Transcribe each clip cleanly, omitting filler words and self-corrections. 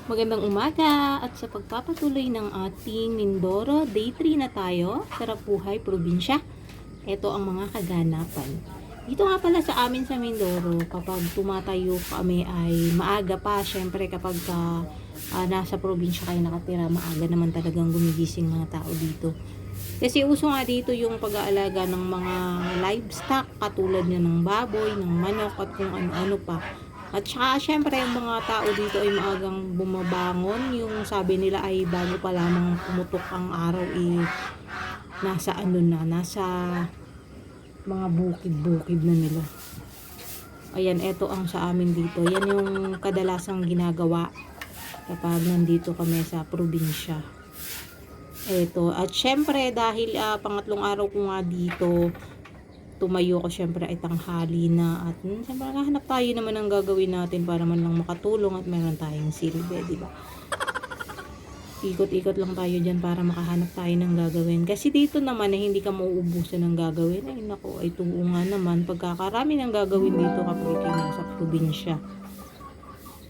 Magandang umaga at sa pagpapatuloy ng ating Mindoro, Day 3 na tayo, Sarap Buhay, Probinsya. Ito ang mga kaganapan. Dito nga pala sa amin sa Mindoro, kapag tumatayo kami ay maaga pa. Syempre kapag nasa probinsya kayo nakatira, maaga naman talagang gumigising mga tao dito. Kasi uso nga dito yung pag-aalaga ng mga livestock, katulad nyo ng baboy, ng manok at kung ano-ano pa. At saka syempre yung mga tao dito ay maagang bumabangon. Yung sabi nila ay bago pa lamang pumutok ang araw nasa nasa mga bukid-bukid na nila. Ayan, eto ang sa amin dito. Yan yung kadalasang ginagawa kapag nandito kami sa probinsya. Eto, at syempre dahil pangatlong araw ko nga dito, tumayo ko syempre ay tanghali na at syempre hahanap tayo naman ng gagawin natin para man lang makatulong at meron tayong silbi, di ba? Ikot-ikot lang tayo dyan para makahanap tayo ng gagawin. Kasi dito naman ay hindi ka mauubusan ng gagawin. Ay nako, ay tungo nga naman pagkakarami ng gagawin dito kapag ikaw nasa probinsya.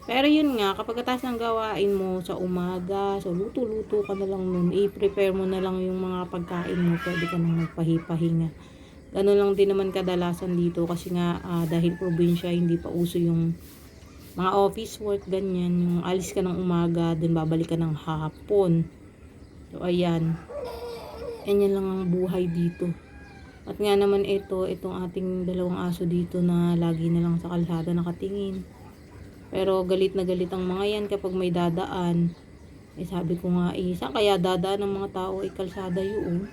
Pero yun nga, kapag atas ng gawain mo sa umaga, so luto-luto ka na lang nun, i-prepare mo na lang yung mga pagkain mo, pwede ka nang magpahipahinga. Ganun lang din naman kadalasan dito kasi nga dahil probinsya, hindi pa uso yung mga office work, ganyan. Yung alis ka ng umaga, dun babalik ka ng hapon. So ayan, ganyan lang ang buhay dito. At nga naman itong ating dalawang aso dito na lagi na lang sa kalsada nakatingin. Pero galit na galit ang mga yan kapag may dadaan. Sabi ko nga, saan kaya dadaan ng mga tao ay kalsada yun?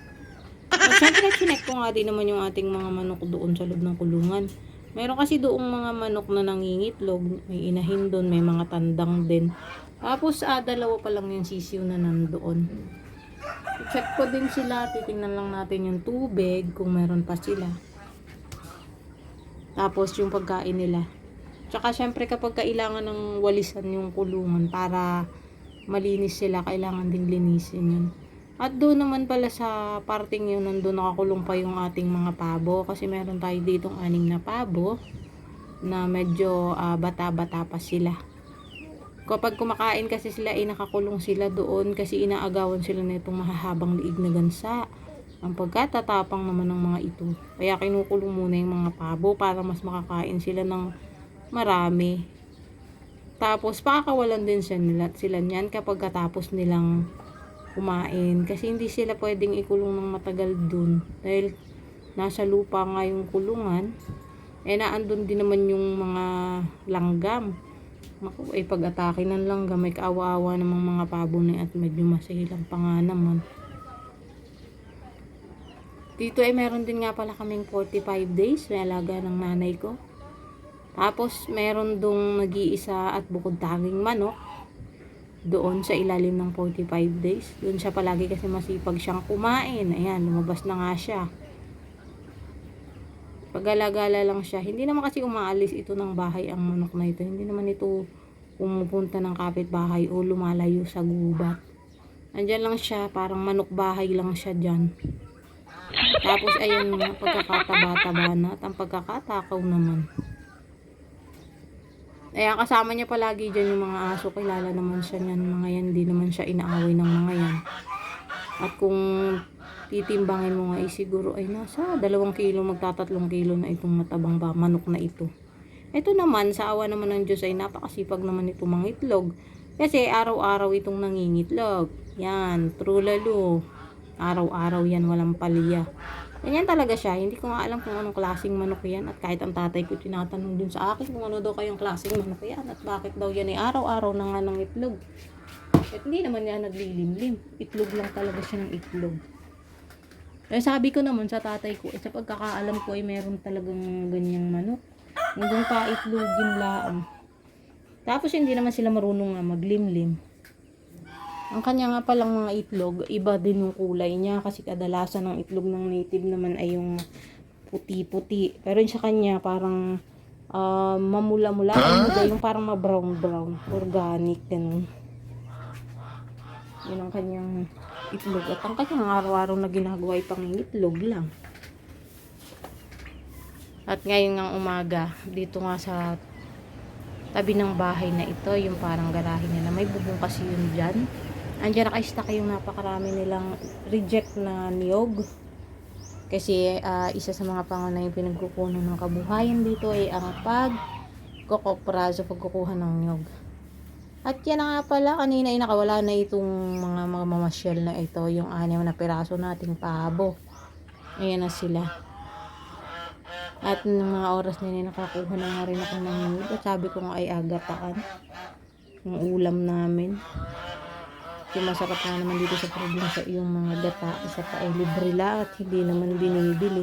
At syempre, chinek ko nga din naman yung ating mga manok doon sa loob ng kulungan. Meron kasi doong mga manok na nangingitlog. May inahin doon, may mga tandang din. Tapos, dalawa pa lang yung sisiw na nandoon. Check ko din sila, titingnan lang natin yung tubig kung meron pa sila. Tapos, yung pagkain nila. Tsaka syempre kapag kailangan ng walisan yung kulungan para malinis sila, kailangan ding linisin yun. At doon naman pala sa parting yun, nandun nakakulong pa yung ating mga pabo. Kasi meron tayo ditong 6 na pabo na medyo bata-bata pa sila. Kapag kumakain kasi sila, nakakulong sila doon kasi inaagawan sila na itong mahahabang liig na gansa. Ang pagkatatapang naman ng mga ito. Kaya kinukulong muna yung mga pabo para mas makakain sila ng marami. Tapos pakakawalan din sila niyan kapag katapos nilang kumain. Kasi hindi sila pwedeng ikulong ng matagal dun. Dahil nasa lupa nga yung kulungan. Naandun din naman yung mga langgam. Naku, pag-atake ng langgam, may kaawa-awa namang mga pabo na at medyo masihilang pa nga naman. Dito meron din nga pala kaming 45 days na alaga ng nanay ko. Tapos, meron dong nag-iisa at bukod tanging manok doon sa ilalim ng 45 days. Doon siya palagi kasi masipag siyang kumain. Ayan, lumabas na nga siya. Pag-alagala lang siya. Hindi naman kasi umaalis ito ng bahay ang manok na ito. Hindi naman ito pumupunta ng kapitbahay o lumalayo sa gubat. Andyan lang siya, parang manok bahay lang siya dyan. Tapos, ayun, pagkakataba-taba na at ang pagkakatakaw naman. Kasama niya palagi dyan yung mga aso. Kilala naman siya niyan. Mga yan, di naman siya inaaway ng mga yan. At kung titimbangin mo nga, siguro ay nasa 2 kilo, magta-3 kilo na itong matabang manok na ito. Ito naman, sa awa naman ng Diyos ay napakasipag naman ito mangitlog. Kasi araw-araw itong nangingitlog. Yan, true lalo. Araw-araw yan, walang palya. Ganyan talaga siya. Hindi ko nga alam kung anong klaseng manok yan. At kahit ang tatay ko tinatanong din sa akin kung ano daw kayong klaseng manok yan. At bakit daw yan ay araw-araw na nga ng itlog. At hindi naman yan naglilimlim. Itlog lang talaga siya ng itlog. Kaya sabi ko naman sa tatay ko, sa pagkakaalam ko ay meron talagang ganyang manok. Hanggang pa-itlogin lang. Tapos hindi naman sila marunong maglimlim. Ang kanya nga palang mga itlog, iba din yung kulay niya kasi kadalasan ng itlog ng native naman ay yung puti-puti. Pero yung sa kanya parang mamula-mula, yung parang ma-brown-brown, organic, ganun. Yun ang kanyang itlog. At ang kanyang araw-araw na ginagawa ay pangingitlog lang. At ngayon ng umaga, dito nga sa tabi ng bahay na ito, yung parang garahe nila. May bubong kasi yun dyan. Andiyan naka-stack yung napakarami nilang reject na niyog. Kasi isa sa mga pangunahing pinagkukunan ng kabuhayan dito ay ang pagkukopra sa pagkukuha ng niyog. At yan na nga pala, kanina ay nakawala na itong mga mamasyal na ito, yung 6 na piraso nating pabo. Ayan na sila. At ng mga oras na yun, nakakuha na nga rin ako ng niyog. At sabi ko nga ay agataan ng ulam namin. Yung masarap na naman dito sa probinsya yung mga gata. Isa pa ay libre lang at hindi naman binibili.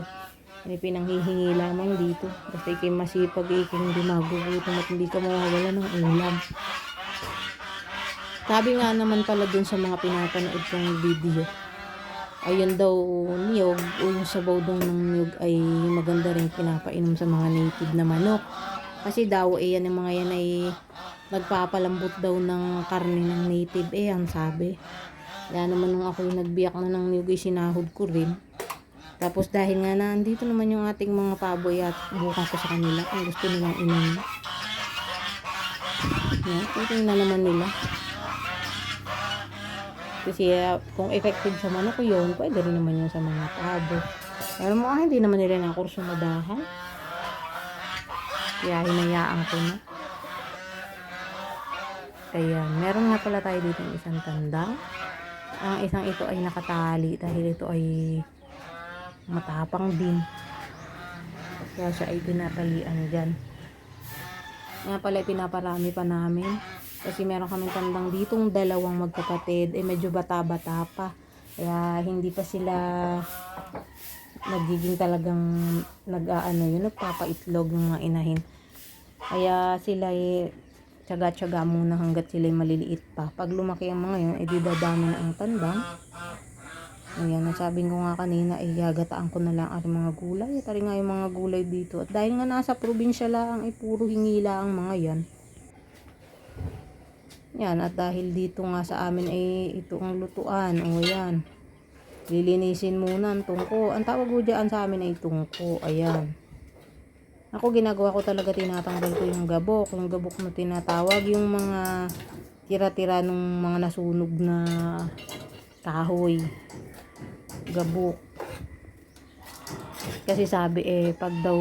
May pinanghihingi lamang dito. Basta ikay masipag, ikay hindi magugutom at hindi ka mawawala ng ulam. Sabi nga naman pala dun sa mga pinapanood kong video, ayun daw niyog o yung sabaw daw ng niyog ay maganda rin pinapainom sa mga native na manok. Kasi daw yan yung mga yan ay nagpapalambot daw ng karne ng native. Ang sabi. Kaya naman nung ako yung nagbiyak na ng niyog ay sinahod ko rin. Tapos dahil nga nandito naman yung ating mga paboy at bukas ko sa kanila kung gusto nilang inom. Yan, titingnan naman nila. Kasi kung effective sa manok yun, pwede rin naman yun sa mga pabo. Pero mukhang hindi naman nila nakursunadahan. Kaya hinayaan ko na. Ayan, meron nga pala tayo dito ng isang tandang. Ang isang ito ay nakatali dahil ito ay matapang din. Kaya siya ay pinatalian dyan. Nga pala pinaparami pa namin. Kasi meron kaming tandang ditong dalawang magkapatid. Medyo bata-bata pa. Kaya hindi pa sila nagiging talagang nagpapaitlog ng mga inahin. Kaya sila tiyaga-tiyaga muna hanggat sila maliliit pa. Pag lumaki ang mga yun, dadami na ang tandang. Ayan, nasabi ko nga kanina, gagataan ko na lang ang mga gulay. At nga yung mga gulay dito. At dahil nga nasa probinsya lang, puro hingila ang mga yan. Yan, at dahil dito nga sa amin ito ang lutuan. O yan. Lilinisin muna ang tungko. Ang tawag ko dyan sa amin ay tungko. Ayan. Ako ginagawa ko talaga, tinatanggal ko yung gabok. Yung gabok na tinatawag. Yung mga tira-tira ng mga nasunog na kahoy. Gabok. Kasi sabi pag daw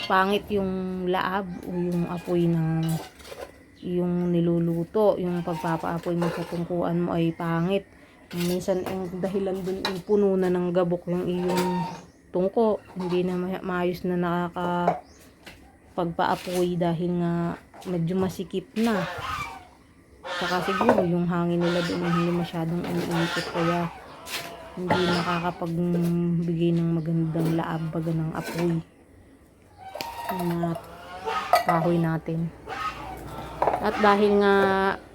pangit yung laab o yung apoy ng yung niluluto, yung pagpapaapoy mo sa tungkuan mo ay pangit. Minsan ang dahilan dun ay puno na ng gabok yung iyong tungko. Hindi na maayos na nakakapagpaapoy dahil nga medyo masikip na. Saka siguro yung hangin nila doon hindi masyadong umiikot kaya hindi nakakapagbigay ng magandang laab baga ng apoy yung mga kahoy natin. At dahil nga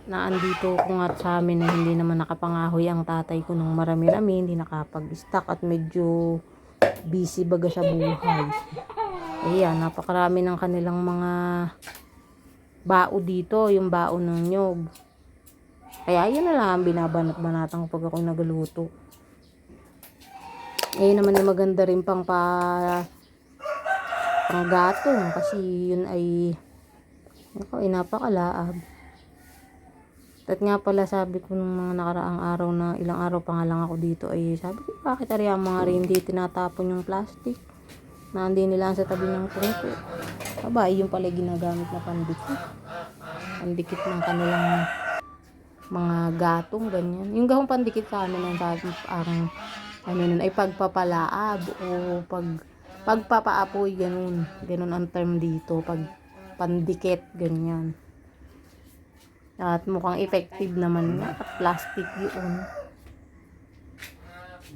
naandito ko nga sa amin na hindi naman nakapangahoy ang tatay ko nung marami-rami, hindi nakapag-stock at medyo busy baga sa buhay. Ayan, napakarami ng kanilang mga bao dito, yung bao ng nyog. Kaya yun na lang binabanat-banatan ko pag ako nagluto. Naman ay maganda rin panggatong kasi yun ay napakalaab. At nga pala sabi ko nung mga nakaraang araw na ilang araw pa nga lang ako dito ay sabi ko bakit ari ang mga rin hindi tinatapon yung plastic na hindi nila sa tabi ng tungko. Aba, yung pala ginagamit na pandikit ng kanilang mga gatong ganyan. Yung gahong pandikit sa amin ang sabi nun ay pagpapalaab o pagpapaapoy ganun ang term dito pag pandikit, ganyan. At mukhang effective naman nga. At plastic yun.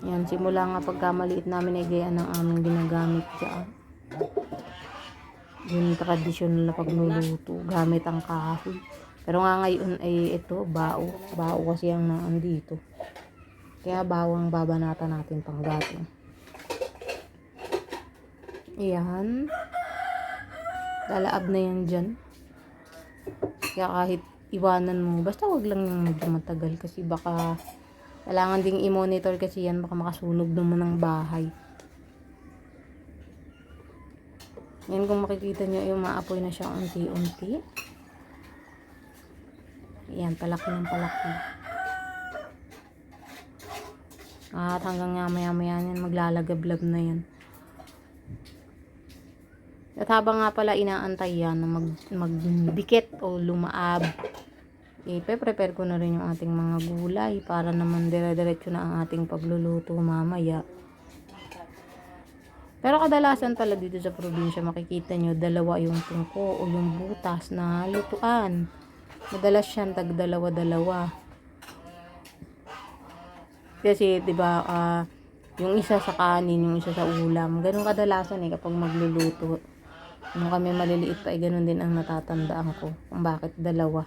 Yan, simula nga pagkamaliit namin ay gayaan ng aming ginagamit dyan. Yung traditional na pagluluto, gamit ang kahoy. Pero nga ngayon ay ito, bao. Bao kasi ang naandito. Kaya bawang babanatan natin pang gatong. Ayan. Lalaab na yan dyan. Kaya kahit iwanan mo, basta wag lang yung medyo matagal kasi baka kailangan ding i-monitor kasi yan baka makasunog naman ng bahay. Ngayon kung makikita nyo, yung maapoy na siya unti-unti. Yan, palaki ng palaki. At hanggang nga maya-maya yan, maglalagablab na yan. At habang nga pala inaantay yan na magdikit o lumaab, ipe-prepare ko na rin yung ating mga gulay para naman dire-diretso na ang ating pagluluto mamaya. Pero kadalasan pala dito sa probinsya, makikita nyo, dalawa yung tungko o yung butas na lutuan. Madalas yan tag-dalawa-dalawa. Kasi, di ba, yung isa sa kanin, yung isa sa ulam. Ganun kadalasan kapag magluluto. Nung kami maliliit pa, ganun din ang natatandaan ko. Kung bakit dalawa.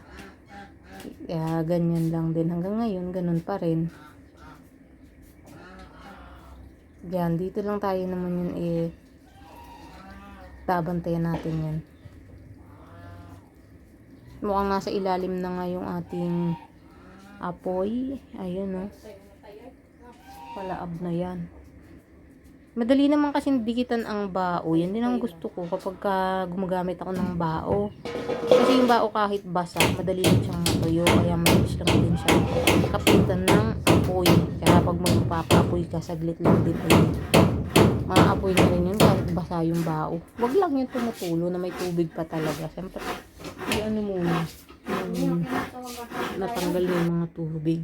Kaya, ganyan lang din. Hanggang ngayon, ganun pa rin. Yan, dito lang tayo naman yun babantayan natin yan. Mukhang nasa ilalim na nga yung ating apoy. Ayun, palaab na yan. Madali naman kasi dikitan ang bao. Yan din ang gusto ko kapag gumagamit ako ng bao. Kasi yung bao kahit basa, madali lang siyang matuyo. Kaya mabilis lang din siya kapitan ng apoy. Kaya pag magpapaapoy ka, saglit lang din ulit. Maapoy na rin yun kahit basa yung bao. Wag lang yung tumutulo na may tubig pa talaga. Siyempre, ano muna, natanggal yung mga tubig.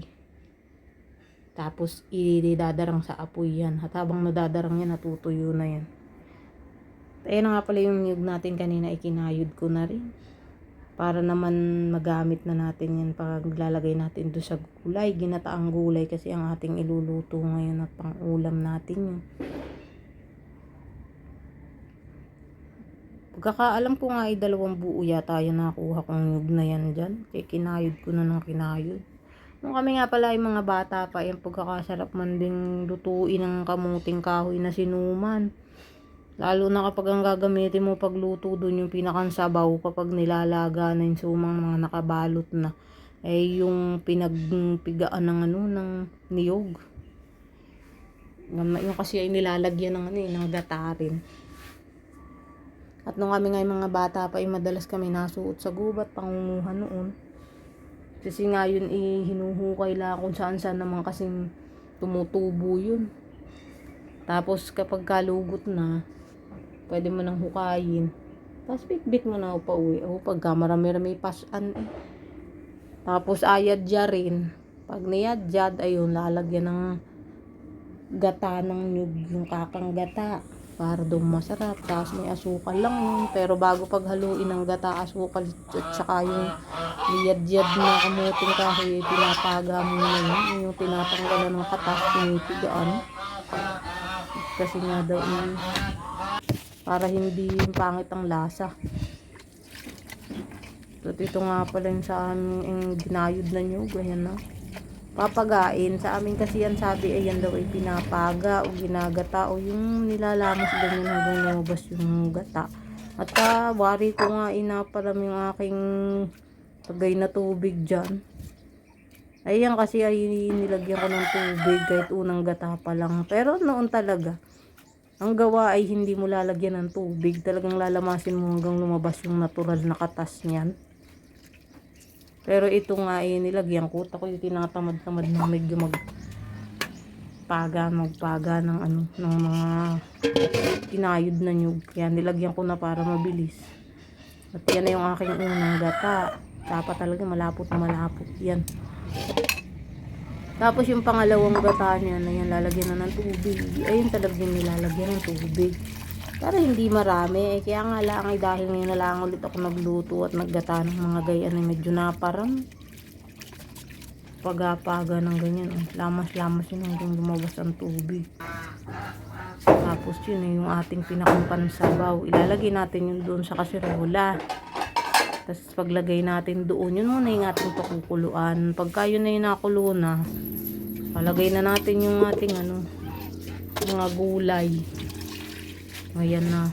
Tapos, idadarang sa apoy yan. At habang nadadarang yan, natutuyo na yan. Ayan na nga pala yung niyog natin kanina, ikinayod ko na rin. Para naman magamit na natin yan pag lalagay natin doon sa gulay. Ginataang gulay kasi ang ating iluluto ngayon at pang ulam natin yun. Pagkakaalam ko nga ay 2 buo yata yung nakuha kong niyog na yan dyan. Kaya kinayod ko na ng kinayod. Nung kami nga pala yung mga bata pa, yung pagkakasarap man ding lutuin ng kamuting kahoy na sinuman. Lalo na kapag ang gagamitin mo pagluto doon yung pinakang-sabaw kapag nilalaga na yung sumang mga nakabalot na. Yung pinagpigaan ng ng niyog. Yung kasi ay nilalagyan ng gata rin. At nung kami nga yung mga bata pa, madalas kami nasuot sa gubat, pangunguhan noon. Kasi nga yun hinuhukay lang kung saan naman kasing tumutubo yun. Tapos kapag kalugot na, pwede mo nang hukayin. Tapos bitbit mo na pa uwi. O pagka marami-rami pasan. Tapos ayadya rin. Pag niyadjad, ayun, lalagyan ng gata ng nyug, yung kakang gata. Para doon masarap. Tapos may asukal lang yun. Pero bago paghaluin ng gata, asukal at saka yung niyadjad na kamuting kahoy, pinapaga mo na yun. Yung tinatanggalan ng katas, pinipigaan. Kasi nga daw para hindi yung pangit ang lasa. So ito nga pala yung sa amin yung ginayod na nyug. Ayan na. Papagain. Sa amin kasi yan sabi ayan daw ay pinapaga o ginagata o yung nilalamos ganyan hanggang lumabas yung gata. At wari ko nga inaparam yung aking tagay na tubig dyan. Ayan kasi ay nilagyan ko ng tubig kahit unang gata pa lang. Pero noon talaga, ang gawa ay hindi mo lalagyan ng tubig. Talagang lalamasin mo hanggang lumabas yung natural na katas niyan. Pero ito nga ay nilagyan ko. Ako yung tinatamad-tamad na medyo magpaga ng ng mga kinayod na nyug. Kaya nilagyan ko na para mabilis. At yan na yung aking unang gata. Dapat talaga malapot na malapot yan. Tapos yung pangalawang gata niya na yan, lalagyan na ng tubig. Ayun talagang nilalagyan ng tubig. Para hindi marami. Kaya nga lang ay dahil ngayon na lang ulit ako nagluto at naggata ng mga gayan na medyo naparang pagapaga ng ganyan. Lamas-lamas yun hanggang lumabas ang tubig. Tapos yun yung ating pinakumpansabaw. Ilalagay natin yun doon sa kasirola. Tapos paglagay natin doon, yun muna yung ating pakukuluan. Pagka yun na yung nakulo na, palagay na natin yung ating mga gulay. Ayan na.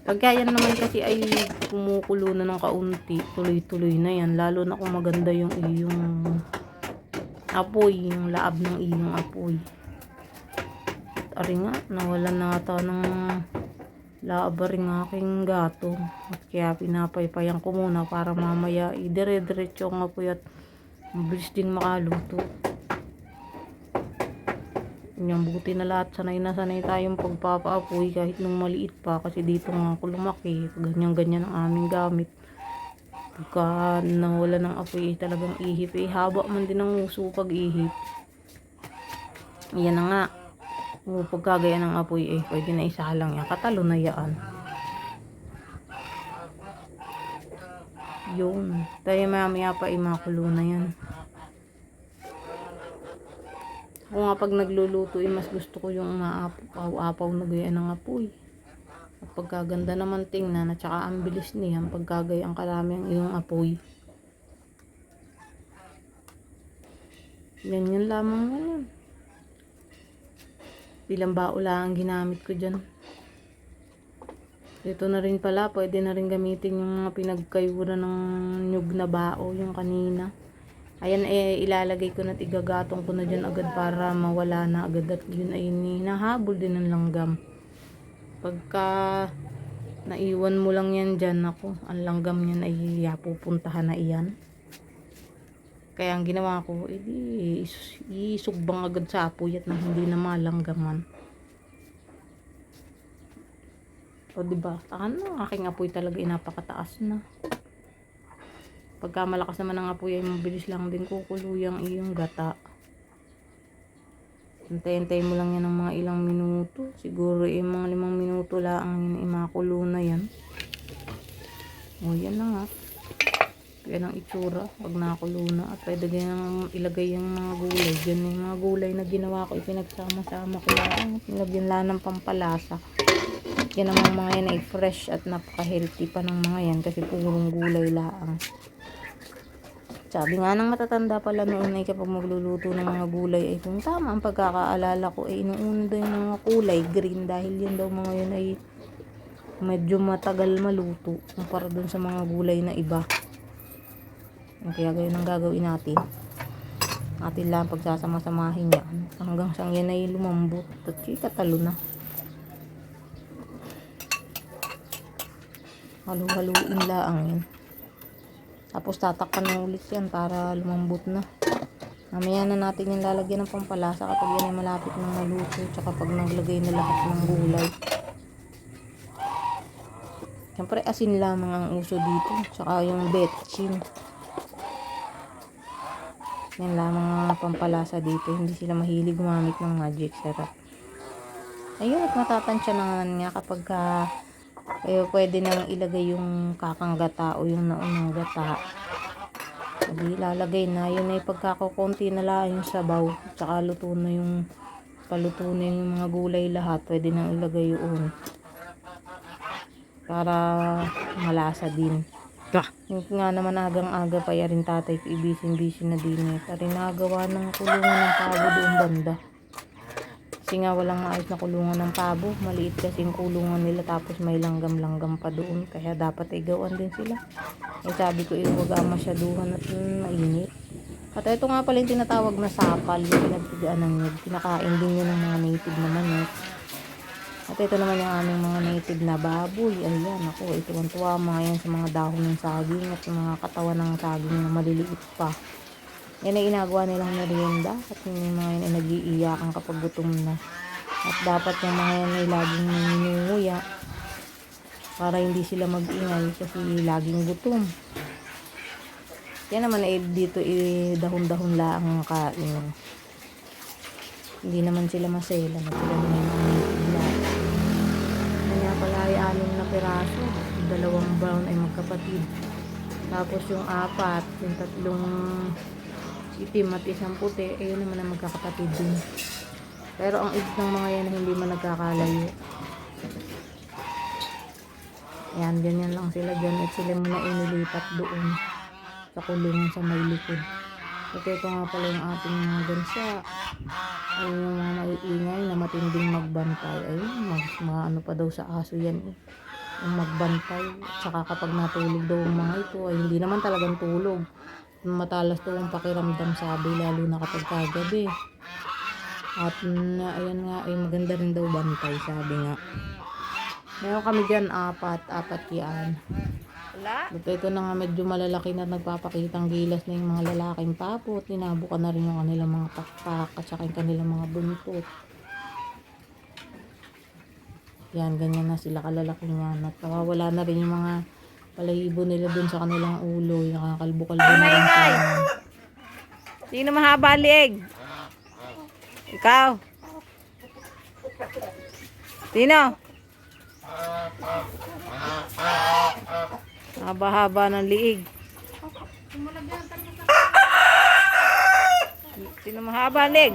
Pagka yan naman kasi ay kumukulo na ng kaunti, tuloy-tuloy na yan. Lalo na kung maganda yung iyong apoy, yung laab ng iyong apoy. ari nga, nawalan na ata ng laaba rin aking gato. At kaya pinapaypayan ko muna para mamaya dire-diretso ang apoy at mabilis ding makaluto. Yan, buti na lahat sanay na sanay tayong pagpapaapoy kahit nung maliit pa, kasi dito nga ako lumaki, ganyan-ganyan ang aming gamit. Pagka nawala ng apoy talagang ihip haba man din ang uso pag ihip. Yan na nga, pagkagaya ng apoy pwede na isalang yan, katalo na yan. Yun, tayo maya pa makulo na yan. Ako nga pag nagluluto mas gusto ko yung maapaw-apaw na gaya ng apoy. At pagkaganda naman tingnan at saka ang bilis niyan pagkagaya ang karami ang iyong apoy. Yan lamang yan. Ilang bao lang ang ginamit ko dyan. Ito na rin pala, pwede na rin gamitin yung mga pinagkayura ng nyug na bao, yung kanina. Ayan ilalagay ko na at igagatong ko na dyan agad para mawala na agad at yun ay nahabol din ng langgam. Pagka naiwan mo lang yan dyan, ako, ang langgam yan ay pupuntahan na iyan. Kaya ang ginawa ko, isugbang agad sa apoy at nang hindi na malanggaman. O diba, ang aking apoy talaga napakataas na. Pagka malakas naman ang apoy ay mabilis lang din kukulo yung iyong gata. Hintay-hintay mo lang yan ng mga ilang minuto. Siguro mga 5 minuto lang makulo na yan. O yan na nga. Yan ang itsura pag nakulo na. At pwede ganyan ilagay yung mga gulay. Diyan yung mga gulay na ginawa ko. Ipinagsama-sama ko lang. Nilagyan lang ng pampalasa. Yan ang mga yan ay fresh at napaka-healthy pa ng mga yan. Kasi purong gulay lang. Sabi nga ng matatanda pala noon ay kapag magluluto ng mga gulay ay kung tama ang pagkakaalala ko ay inuuna daw yung mga kulay green dahil yun daw mga yun ay medyo matagal maluto para dun sa mga gulay na iba. Kaya ganyan ang gagawin natin. Atin lang pagsasama-samahin yan hanggang sa yan ay lumambot at katalo na. Halu-haluin lang yan. Tapos tatakpan na ulit yan para lumambot na. Mamaya na natin yung lalagyan ng pampalasa kapag yan ay malapit ng maluto. Tsaka pag naglagay na lahat ng gulay. Siyempre asin lamang ang uso dito. Tsaka yung betchin. Yan lamang ang pampalasa dito. Hindi sila mahilig gumamit ng magic syrup. Ayun, at matatansya naman nga kapag pwede nang ilagay yung kakang gata o yung naunang gata. Hindi lalagay na. Yun ay pagkakakunti na lang yung sabaw. Tsaka paluto na yung mga gulay lahat. Pwede nang ilagay yun. Para malasa din. Yung nga naman agang-aga pa rin tatay ko. Ibising-busy na din. Pari nagawa ng kulungan ng pabo doon banda. Kasi nga walang maayos na kulungan ng pabo. Maliit kasi yung kulungan nila tapos may langgam-langgam pa doon. Kaya dapat ay gawan din sila. Sabi ko huwag masyaduhan at mainit. At ito nga pala yung tinatawag na sapal. Yung pinagtigaan ng nyug. Kinakain din yun ng mga native na manok. At ito naman yung aming mga native na baboy. Ayan ako, tuwang-tuwa mga yan sa mga dahon ng saging at mga katawan ng saging na maliliit pa. Yan ay inagawa nilang merienda at yung mga yan ay nag-iiyakan kapag gutom na. At dapat yung mga yan ay laging nanginunguya para hindi sila mag-ingay kasi laging gutom. Yan naman ay dito dahon-dahon lang ang kain. Hindi naman sila masela na sila naman yung mga kaya pala ay 6 na piraso. 2 brown ay magkapatid. Tapos yung 4, yung 3 itim at 1 puti, ayun naman ang magkakapatid din. Pero ang age ng mga yan hindi man nagkakalayo. Ayan, ganyan lang sila dyan. At sila muna inilipat doon sa kulungan sa may likod. At ito nga pala yung ating mga gansa. Ayun yung mga maiingay na matinding magbantay. Ayun, ano pa daw sa aso yan yung magbantay. At saka kapag natulog daw ang mga ito ay hindi naman talagang tulog. Matalas daw ang pakiramdam sabi lalo na kapag kagabi. At ayan nga ay maganda rin daw bantay, sabi nga. Meron kami dyan apat yan. Wala? But ito na nga medyo malalaki na nagpapakitang gilas na yung mga lalaking papo. Tinabukan na rin yung kanilang mga pakpak at saka yung kanilang mga buntot. Yan, ganyan na sila kalalaki nga. At nakawala na rin yung mga palahibo nila dun sa kanilang ulo. Yung nakakalbo-kalbo na rin sa Sino mahaba leg? Ikaw? Sino? Haba-haba ng liig. Sino mahaba leg?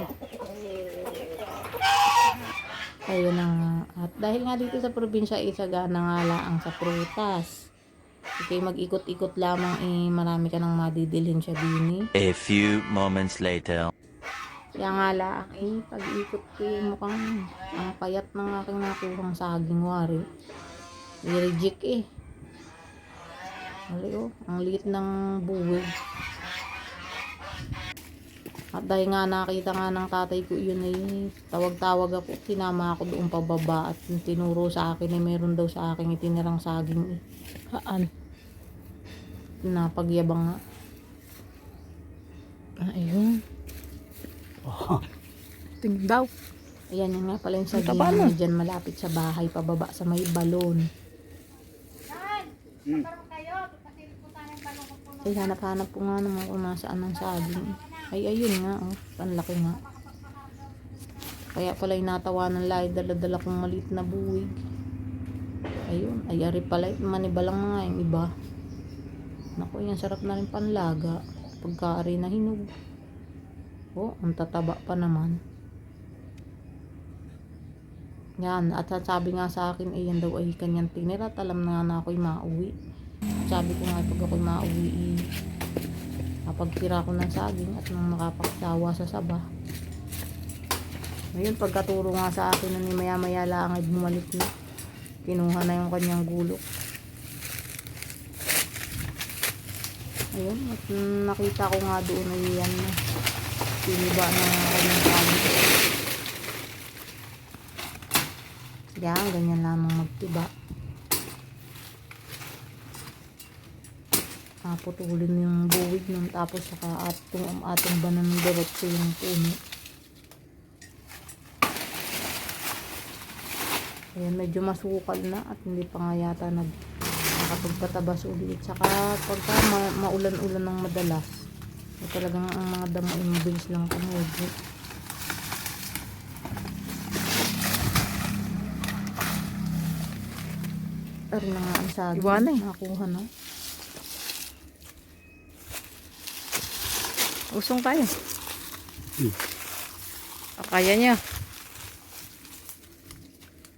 ayun na nga. At dahil nga dito sa probinsya, isagana nga laang sa prutas. Okay, mag-ikot-ikot lamang marami ka nang madidilhin siya din A few moments later. Kaya nga laang pag-ikot ko mukhang ang payat ng aking nakuhang saging wari. I-reject ang liit ng buwig. At dahil nga nakita nga ng tatay ko yun tawag-tawag ako, sinama ako doon pababa at tinuro sa akin meron daw sa akin itinirang saging Haan? Napagyabang nga. Ayun. Tingin daw. Ayan yun nga pala yung saging Taba na. na dyan malapit sa bahay pababa sa may balon. Ay hanap-hanap po nga naman kung nasaan ang saging. Ay ayun nga panlaki nga. Kaya pala yung natawanan lahi dala-dala kong maliit na buwig. Ayun, ay ari pala manibalang na nga yung iba. Naku, yan sarap na rin panlaga pagkaari na hinog. Ang tataba pa naman. Yan, at sabi nga sa akin yan daw ay kanyang tinira at alam na ako'y mauwi. Sabi ko nga pag ako'y mauwi kapagtira ko ng saging at nang makapagsawa sa saba. Ngayon pagkaturo nga sa akin na ni maya lang ay bumalik na. Kinuha na yung kanyang gulok. Ayun, at nakita ko nga doon ay yan na piniba na kanyang saging. Yan, ganyan lamang magtiba. Putulin yung buwig nun tapos saka atong banan diretso yung puno. Ayan, medyo masukal na at hindi pa nga yata nakapagpatabas ulit. Saka pagka maulan-ulan ng madalas talagang ang mga damo ay mabilis lang tumubo. Ari na nga ang saging. Iwan eh. Nakuha na. Usong tayo. Kaya niya.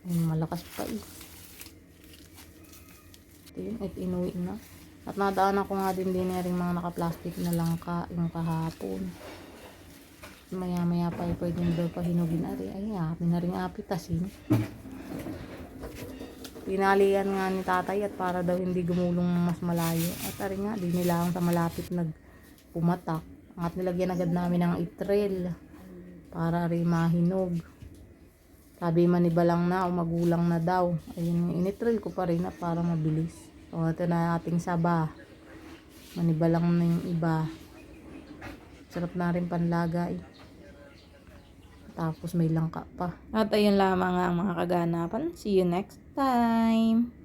Ay, malakas pa Ito yun, at inuwi na. At nadaanan ko nga din rin mga naka-plastic na langka yung kahapon. Maya pa pwede daw pahinugin ari. Ay, happy na rin apitasin. Pinalian nga ni tatay at para daw hindi gumulong mas malayo. At ari nga, di nila ang sa malapit nagpumatak. At nilagyan agad namin ng itrel para rin mahinog. Sabi manibalang na o magulang na daw. Ayun, initrel ko pa rin na para mabilis. O ito na ating saba. Manibalang na yung iba. Sarap na rin panlaga Tapos may langka pa. At ayun lamang ang mga kaganapan. See you next time.